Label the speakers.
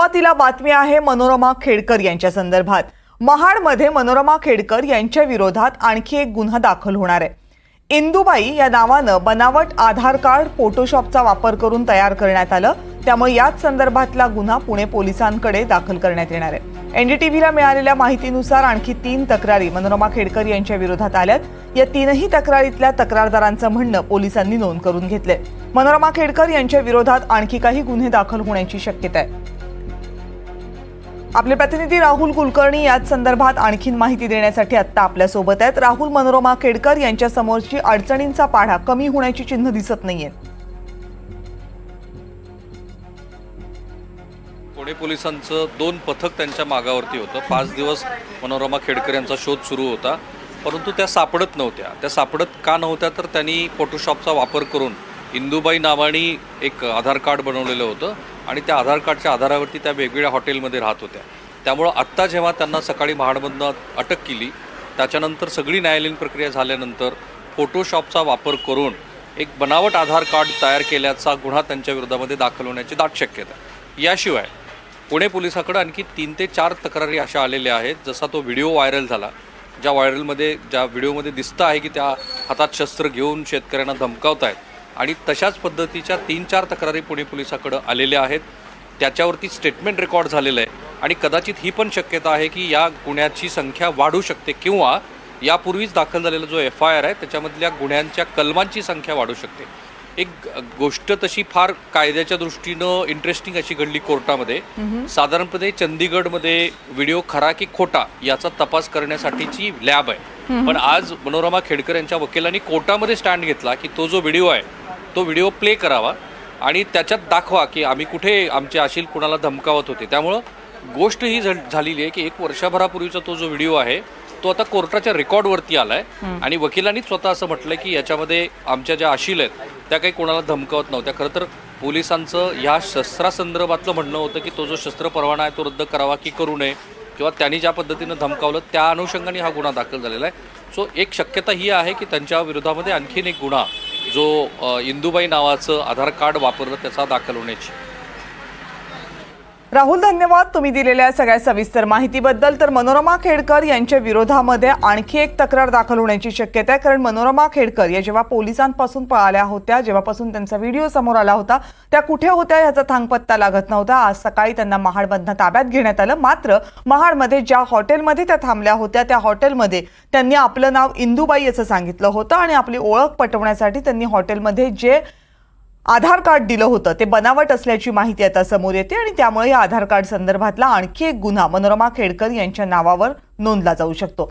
Speaker 1: सुरुवातीला बातमी आहे मनोरमा खेडकर यांच्या संदर्भात। महाडमध्ये मनोरमा खेडकर यांच्या विरोधात आणखी एक गुन्हा दाखल होणार आहे। इंदुबाई या नावाने बनावट आधार कार्ड फोटोशॉपचा वापर करून तयार करण्यात आलं, त्यामुळे याच संदर्भातला गुन्हा पुणे पोलिसांकडे दाखल करण्यात येणार आहे। एनडीटीव्हीला मिळालेल्या माहितीनुसार आणखी 3 तक्रारी मनोरमा खेडकर यांच्या विरोधात आल्यात। या 3ही तक्रारीतल्या तक्रारदारांचं म्हणणं पोलिसांनी नोंद करून घेतले। मनोरमा खेडकर यांच्या विरोधात आणखी काही गुन्हे दाखल होण्याची शक्यता आहे। आपले प्रतिनिधी राहुल कुलकर्णी याच संदर्भात आणखीन माहिती देण्यासाठी आता आपल्या सोबत आहेत। राहुल, मनोरमा खेडकर यांच्या समोरची अडचणींचा पाढा कमी होण्याची चिन्ह दिसत नाहीये।
Speaker 2: पुणे पोलिसांचं 2 पथक त्यांच्या मागावरती होतं। 5 दिवस मनोरमा खेडकर यांचा शोध सुरू होता, परंतु त्या सापडत नव्हत्या। त्या सापडत का नव्हत्या तर त्यांनी फोटोशॉपचा वापर करून इंदुबाई नावाने एक आधार कार्ड बनवलेलं होतं आणि त्या आधार कार्डच्या आधारावरती त्या वेगवेगळ्या हॉटेलमध्ये राहत होत्या। त्यामुळे आत्ता जेव्हा त्यांना सकाळी महाडमधनं अटक केली, त्याच्यानंतर सगळी न्यायालयीन प्रक्रिया झाल्यानंतर फोटोशॉपचा वापर करून एक बनावट आधार कार्ड तयार केल्याचा गुन्हा त्यांच्या विरोधामध्ये दाखल होण्याची दाट शक्यता आहे। याशिवाय पुणे पोलिसांकडे आणखी 3 ते 4 तक्रारी अशा आलेल्या आहेत। जसा तो व्हिडिओ व्हायरल झाला, ज्या व्हिडिओमध्ये दिसतं आहे की त्या हातात शस्त्र घेऊन शेतकऱ्यांना धमकावत आहेत आणि तशाच पद्धतीच्या 3-4 तक्रारी पुणे पोलिसांकडे आलेल्या आहेत। त्याच्यावरती स्टेटमेंट रेकॉर्ड झालेलं आहे आणि कदाचित ही पण शक्यता आहे की या गुन्ह्याची संख्या वाढू शकते किंवा यापूर्वीच दाखल झालेला जो FIR आहे त्याच्यामधल्या गुन्ह्यांच्या कलमांची संख्या वाढू शकते। एक गोष्ट तशी फार कायद्याच्या दृष्टीनं इंटरेस्टिंग अशी घडली कोर्टामध्ये। साधारणपणे चंदीगडमध्ये व्हिडिओ खरा की खोटा याचा तपास करण्यासाठीची लॅब आहे, पण आज मनोरमा खेडकर यांच्या वकिलांनी कोर्टामध्ये स्टँड घेतला की तो जो व्हिडिओ आहे तो व्हिडिओ प्ले करावा आणि त्याच्यात दाखवा की आम्ही कुठे आमचे आशील कुणाला धमकावत होते। त्यामुळं गोष्ट ही झालेली आहे की 1 वर्षभरापूर्वीचा तो जो व्हिडिओ आहे तो आता कोर्टाच्या रेकॉर्डवरती आलाय आणि वकिलांनी स्वतः असं म्हटलंय की याच्यामध्ये आमच्या ज्या आशील आहेत त्या काही कोणाला धमकावत नव्हत्या। खरं तर पोलिसांचं ह्या शस्त्रासंदर्भातलं म्हणणं होतं की तो जो शस्त्र परवाना आहे तो रद्द करावा की करू नये, किंवा त्यांनी ज्या पद्धतीनं धमकावलं त्या अनुषंगाने हा गुन्हा दाखल झालेला आहे। सो एक शक्यता ही आहे की त्यांच्या विरोधामध्ये आणखीन एक गुन्हा जो इंदुबाई नावाचं आधार कार्ड वापरलं त्याचा दाखल होण्याची।
Speaker 1: राहुल, धन्यवाद तुम्ही दिलेल्या सगळ्या सविस्तर माहितीबद्दल। तर मनोरमा खेडकर यांच्या विरोधामध्ये आणखी एक तक्रार दाखल होण्याची शक्यता आहे, कारण मनोरमा खेडकर या जेव्हा पोलिसांपासून पळाल्या होत्या, जेव्हापासून त्यांचा व्हिडिओ समोर आला होता, त्या कुठे होत्या याचा थांगपत्ता लागत नव्हता। आज सकाळी त्यांना महाडमधनं ताब्यात घेण्यात आलं, मात्र महाडमध्ये ज्या हॉटेलमध्ये त्या थांबल्या होत्या त्या हॉटेलमध्ये त्यांनी आपलं नाव इंदुबाई असं सांगितलं होतं आणि आपली ओळख पटवण्यासाठी त्यांनी हॉटेलमध्ये जे आधार कार्ड दिलं होतं ते बनावट असल्याची माहिती आता समोर येते आणि त्यामुळे या आधार कार्ड संदर्भातला आणखी एक गुन्हा मनोरमा खेडकर यांच्या नावावर नोंदला जाऊ शकतो।